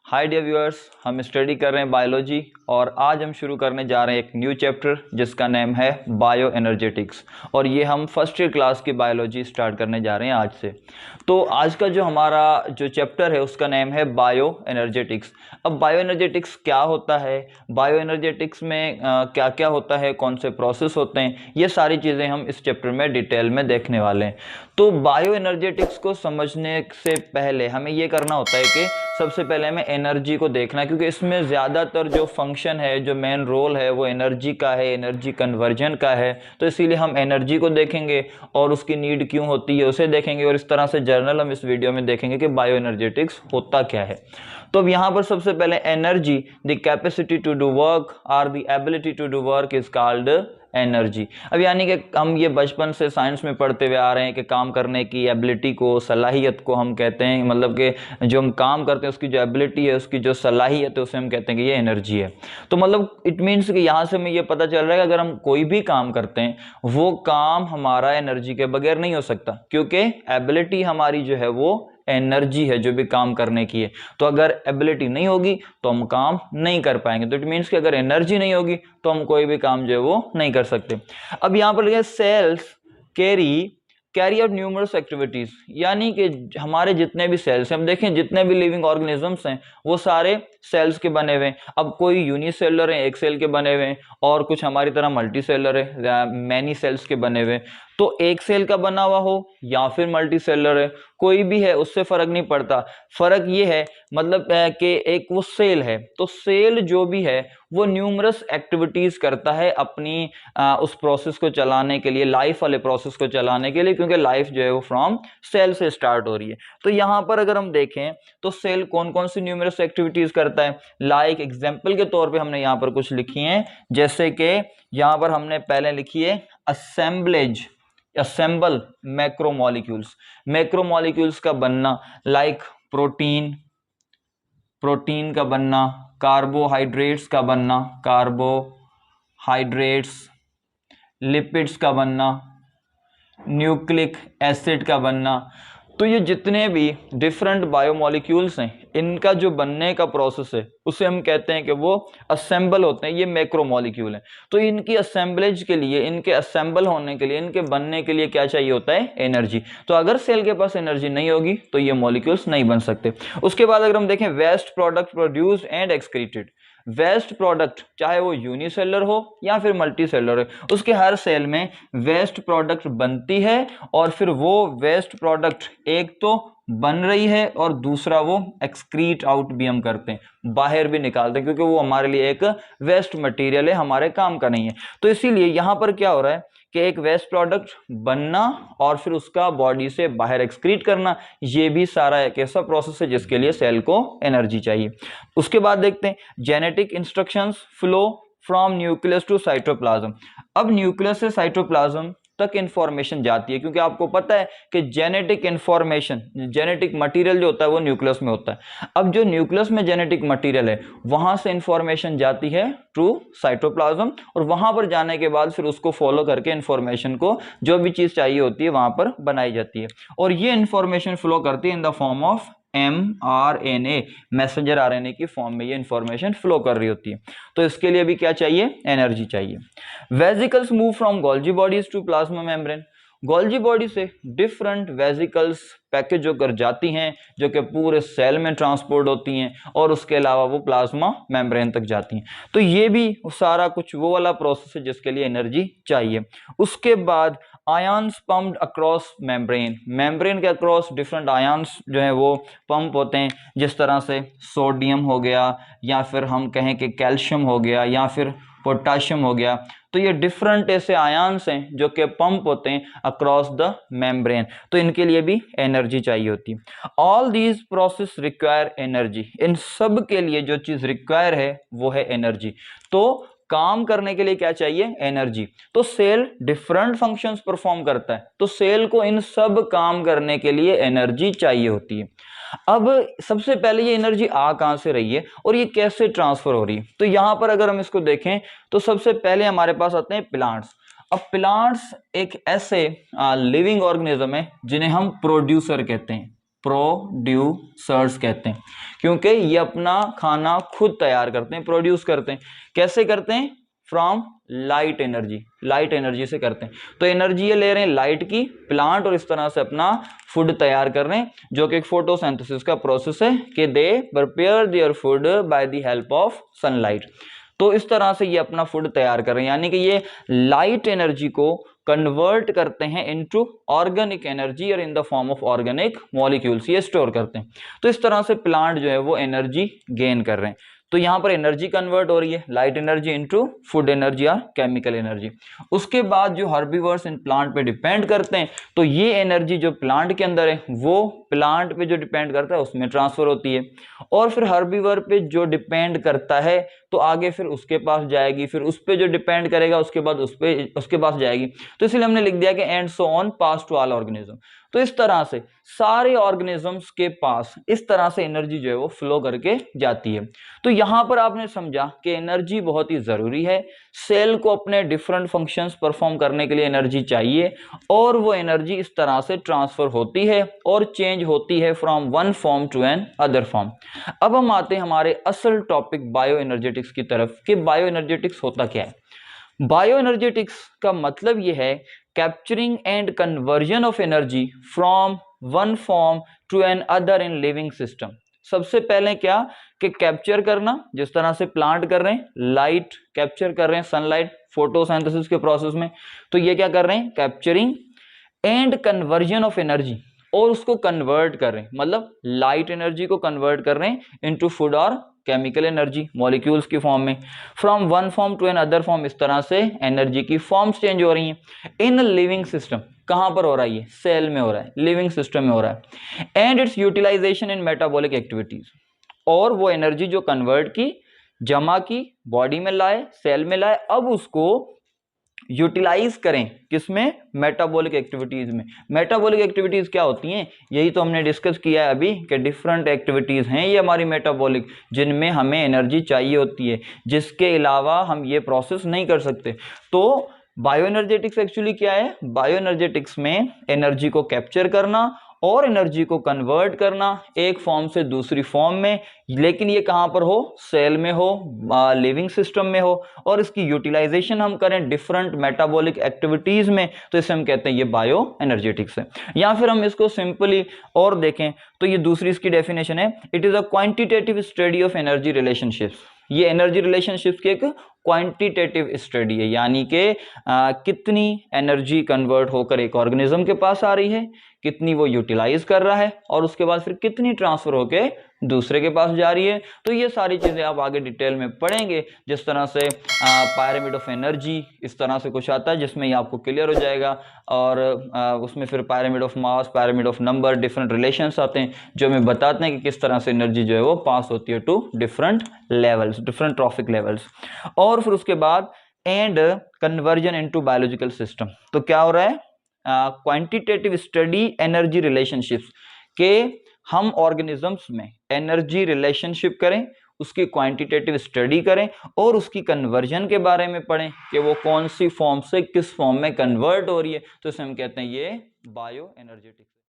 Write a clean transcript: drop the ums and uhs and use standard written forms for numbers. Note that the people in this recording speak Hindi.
हाय डियर व्यूअर्स, हम स्टडी कर रहे हैं बायोलॉजी और आज हम शुरू करने जा रहे हैं एक न्यू चैप्टर जिसका नेम है बायो एनर्जेटिक्स। और ये हम फर्स्ट ईयर क्लास की बायोलॉजी स्टार्ट करने जा रहे हैं आज से। तो आज का जो हमारा चैप्टर है उसका नेम है बायो एनर्जेटिक्स। अब बायो एनर्जेटिक्स क्या होता है, बायो एनर्जेटिक्स में क्या क्या होता है, कौन से प्रोसेस होते हैं, ये सारी चीज़ें हम इस चैप्टर में डिटेल में देखने वाले हैं। तो बायो एनर्जेटिक्स को समझने से पहले हमें ये करना होता है कि सबसे पहले हमें एनर्जी को देखना है, क्योंकि इसमें ज़्यादातर जो फंक्शन है, जो मेन रोल है वो एनर्जी का है, एनर्जी कन्वर्जन का है। तो इसीलिए हम एनर्जी को देखेंगे और उसकी नीड क्यों होती है उसे देखेंगे, और इस तरह से जर्नल हम इस वीडियो में देखेंगे कि बायो एनर्जेटिक्स होता क्या है। तो अब यहाँ पर सबसे पहले energy, the capacity to do work और the ability to do work is called energy. अब यानी कि हम ये बचपन से साइंस में पढ़ते हुए आ रहे हैं कि काम करने की एबिलिटी को, सलाहियत को हम कहते हैं, मतलब कि जो हम काम करते हैं उसकी जो एबिलिटी है, उसकी जो सलाहियत है, उसे हम कहते हैं कि ये एनर्जी है। तो मतलब इट मीन्स कि यहाँ से हमें ये पता चल रहा है कि अगर हम कोई भी काम करते हैं वो काम हमारा एनर्जी के बगैर नहीं हो सकता, क्योंकि एबिलिटी हमारी जो है वो एनर्जी है जो भी काम करने की है। तो अगर एबिलिटी नहीं होगी तो हम काम नहीं कर पाएंगे। तो इट मीन्स कि अगर एनर्जी नहीं होगी तो हम कोई भी काम जो है वो नहीं कर सकते। अब यहाँ पर लिखा है cells carry out numerous activities, यानी कि हमारे जितने भी सेल्स हैं, हम देखें जितने भी लिविंग ऑर्गेनिजम्स हैं वो सारे सेल्स के बने हुए हैं। अब कोई यूनिसेलर है, एक सेल के बने हुए हैं, और कुछ हमारी तरह मल्टी सेलर है, मैनी सेल्स के बने हुए। तो एक सेल का बना हुआ हो या फिर मल्टी सेलर है, कोई भी है, उससे फर्क नहीं पड़ता। फर्क ये है मतलब कि एक वो सेल है, तो सेल जो भी है वो न्यूमरस एक्टिविटीज करता है अपनी उस प्रोसेस को चलाने के लिए, लाइफ वाले प्रोसेस को चलाने के लिए, क्योंकि लाइफ जो है वो फ्रॉम सेल से स्टार्ट हो रही है। तो यहाँ पर अगर हम देखें तो सेल कौन कौन सी न्यूमरस एक्टिविटीज करता है, लाइक एग्जाम्पल के तौर पे हमने यहाँ पर कुछ लिखी हैं। जैसे कि यहाँ पर हमने पहले लिखी है असेंबल मैक्रोमोलिक्यूल्स। मैक्रोमोलिक्यूल्स का बनना, लाइक प्रोटीन का बनना, कार्बोहाइड्रेट्स का बनना, कार्बोहाइड्रेट्स, लिपिड्स का बनना, न्यूक्लिक एसिड का बनना। तो ये जितने भी डिफरेंट बायोमोलिक्यूल्स हैं इनका जो बनने का प्रोसेस है उसे हम कहते हैं कि वो असेंबल होते हैं, ये मैक्रोमोलिक्यूल हैं। तो इनकी असेंबलेज के लिए, इनके असेंबल होने के लिए, इनके बनने के लिए क्या चाहिए होता है, एनर्जी। तो अगर सेल के पास एनर्जी नहीं होगी तो ये मॉलिक्यूल्स नहीं बन सकते। उसके बाद अगर हम देखें waste product produced and excreted, waste product चाहे वो यूनिसेलर हो या फिर मल्टी सेलर हो, उसके हर सेल में वेस्ट प्रोडक्ट बनती है, और फिर वो वेस्ट प्रोडक्ट एक तो बन रही है और दूसरा वो एक्सक्रीट आउट भी हम करते हैं, बाहर भी निकालते हैं, क्योंकि वो हमारे लिए एक वेस्ट मटेरियल है, हमारे काम का नहीं है। तो इसीलिए यहां पर क्या हो रहा है कि एक वेस्ट प्रोडक्ट बनना और फिर उसका बॉडी से बाहर एक्सक्रीट करना, ये भी सारा एक ऐसा प्रोसेस है जिसके लिए सेल को एनर्जी चाहिए। उसके बाद देखते हैं genetic instructions flow from nucleus to cytoplasm. अब न्यूक्लियस से साइटोप्लाज्म तक इंफॉर्मेशन जाती है, क्योंकि आपको पता है कि जेनेटिक इंफॉर्मेशन, जेनेटिक मटेरियल जो होता है वो न्यूक्लियस में होता है। अब जो न्यूक्लियस में जेनेटिक मटेरियल है वहां से इंफॉर्मेशन जाती है टू साइटोप्लाज्म, और वहां पर जाने के बाद फिर उसको फॉलो करके इंफॉर्मेशन को, जो भी चीज चाहिए होती है, वहां पर बनाई जाती है। और ये इंफॉर्मेशन फ्लो करती है in the form of mRNA, messenger RNA की फॉर्म में ये इंफॉर्मेशन फ्लो कर रही होती है। तो इसके लिए भी क्या चाहिए, एनर्जी चाहिए। Vesicles move from Golgi bodies to plasma membrane. Golgi body से डिफरेंट वेसिकल्स पैकेज होकर जाती हैं, जो कि पूरे सेल में ट्रांसपोर्ट होती हैं, और उसके अलावा वो प्लाज्मा मेम्ब्रेन तक जाती हैं। तो ये भी सारा कुछ वो वाला प्रोसेस है जिसके लिए एनर्जी चाहिए। उसके बाद ions pumped across membrane, membrane के अक्रॉस डिफरेंट आयंस जो है वो पंप होते हैं, जिस तरह से सोडियम हो गया, या फिर हम कहें कि कैल्शियम हो गया, या फिर पोटाशियम हो गया। तो ये डिफरेंट ऐसे आयंस हैं जो कि पंप होते हैं अक्रॉस द मेम्ब्रेन, तो इनके लिए भी एनर्जी चाहिए होती है। All these process require energy, इन सब के लिए जो चीज रिक्वायर है वो है एनर्जी। तो काम करने के लिए क्या चाहिए, एनर्जी। तो सेल डिफरेंट फंक्शंस परफॉर्म करता है, तो सेल को इन सब काम करने के लिए एनर्जी चाहिए होती है। अब सबसे पहले ये एनर्जी आ कहां से रही है और ये कैसे ट्रांसफर हो रही है, तो यहां पर अगर हम इसको देखें तो सबसे पहले हमारे पास आते हैं प्लांट्स। अब प्लांट्स एक ऐसे लिविंग ऑर्गेनिज्म है जिन्हें हम प्रोड्यूसर कहते हैं। प्रोड्यूसर्स कहते हैं, क्योंकि ये अपना खाना खुद तैयार करते हैं, प्रोड्यूस करते हैं। कैसे करते हैं? From light energy, light energy से करते हैं। तो एनर्जी ये ले रहे हैं लाइट की, प्लांट, और इस तरह से अपना फूड तैयार कर रहे हैं, जो कि एक फोटोसिंथेसिस का प्रोसेस है कि they prepare their food by the help of sunlight. तो इस तरह से ये अपना फूड तैयार कर रहे हैं, यानी कि ये लाइट एनर्जी को कन्वर्ट करते हैं इनटू ऑर्गेनिक एनर्जी और in the form of organic molecules, ये स्टोर करते हैं। तो इस तरह से प्लांट जो है वो एनर्जी गेन कर रहे हैं। तो यहां पर एनर्जी कन्वर्ट हो रही है, light energy into food energy या केमिकल एनर्जी। उसके बाद जो हर्बीवर्स इन प्लांट पे डिपेंड करते हैं, तो ये एनर्जी जो प्लांट के अंदर है वो प्लांट पे जो डिपेंड करता है उसमें ट्रांसफर होती है, और फिर हर्बीवर पे जो डिपेंड करता है तो आगे फिर उसके पास जाएगी, फिर उस पे जो डिपेंड करेगा उसके बाद उसके पास जाएगी। तो इसलिए हमने लिख दिया कि and so on pass to all organism. तो इस तरह से सारे ऑर्गेनिजम्स के पास इस तरह से एनर्जी जो है वो फ्लो करके जाती है। तो यहां पर आपने समझा कि एनर्जी बहुत ही जरूरी है, सेल को अपने डिफरेंट फंक्शंस परफॉर्म करने के लिए एनर्जी चाहिए, और वो एनर्जी इस तरह से ट्रांसफर होती है और चेंज होती है from one form to another form. अब हम आते हैं हमारे असल टॉपिक बायो एनर्जेटिक्स की तरफ कि बायो एनर्जेटिक्स होता क्या है। बायो एनर्जेटिक्स का मतलब यह है capturing and conversion of energy from one form to another in living system. सबसे पहले क्या कि कैप्चर करना, जिस तरह से प्लांट कर रहे हैं, लाइट कैप्चर कर रहे हैं, सनलाइट फोटोसिंथेसिस के प्रोसेस में, तो ये क्या कर रहे हैं? Capturing and conversion of energy, और उसको कन्वर्ट कर रहे हैं, मतलब लाइट एनर्जी को कन्वर्ट कर रहे हैं इनटू फूड और केमिकल एनर्जी मॉलिक्यूल्स की फॉर्म में, from one form to another form. इस तरह से एनर्जी की फॉर्म्स चेंज हो रही हैं इन लिविंग सिस्टम। कहां पर हो रहा है? ये सेल में हो रहा है, लिविंग सिस्टम में हो रहा है। And its utilization in metabolic activities, और वो एनर्जी जो कन्वर्ट की, जमा की, बॉडी में लाए, सेल में लाए, अब उसको यूटिलाइज करें किसमें? मेटाबॉलिक एक्टिविटीज में। मेटाबॉलिक एक्टिविटीज क्या होती हैं? यही तो हमने डिस्कस किया है अभी कि डिफरेंट एक्टिविटीज हैं ये हमारी मेटाबॉलिक, जिनमें हमें एनर्जी चाहिए होती है, जिसके अलावा हम ये प्रोसेस नहीं कर सकते। तो बायो एनर्जेटिक्स एक्चुअली क्या है? बायो एनर्जेटिक्स में एनर्जी को कैप्चर करना और एनर्जी को कन्वर्ट करना एक फॉर्म से दूसरी फॉर्म में, लेकिन ये कहां पर हो? सेल में हो, लिविंग सिस्टम में हो, और इसकी यूटिलाइजेशन हम करें डिफरेंट मेटाबॉलिक एक्टिविटीज में, तो इसे हम कहते हैं ये बायो एनर्जेटिक्स है। या फिर हम इसको सिंपली और देखें तो ये दूसरी इसकी डेफिनेशन है, it is a quantitative study of energy relationships. ये एनर्जी रिलेशनशिप्स की एक क्वांटिटेटिव स्टडी है, यानी कि कितनी एनर्जी कन्वर्ट होकर एक ऑर्गेनिज्म के पास आ रही है, कितनी वो यूटिलाइज कर रहा है, और उसके बाद फिर कितनी ट्रांसफर होके दूसरे के पास जा रही है। तो ये सारी चीजें आप आगे डिटेल में पढ़ेंगे, जिस तरह से पायरामिड ऑफ एनर्जी, इस तरह से कुछ आता है जिसमें ये आपको क्लियर हो जाएगा, और उसमें फिर pyramid of mass, pyramid of number, different relations आते हैं जो हमें बताते हैं कि किस तरह से एनर्जी जो है वो पास होती है to different levels, different trophic levels. और फिर उसके बाद and conversion into biological system. तो क्या हो रहा है? क्वांटिटेटिव स्टडी एनर्जी रिलेशनशिप्स के हम ऑर्गेनिजम्स में एनर्जी रिलेशनशिप करें, उसकी क्वांटिटेटिव स्टडी करें, और उसकी कन्वर्जन के बारे में पढ़ें कि वो कौन सी फॉर्म से किस फॉर्म में कन्वर्ट हो रही है। तो इसे हम कहते हैं ये बायो एनर्जेटिक्स।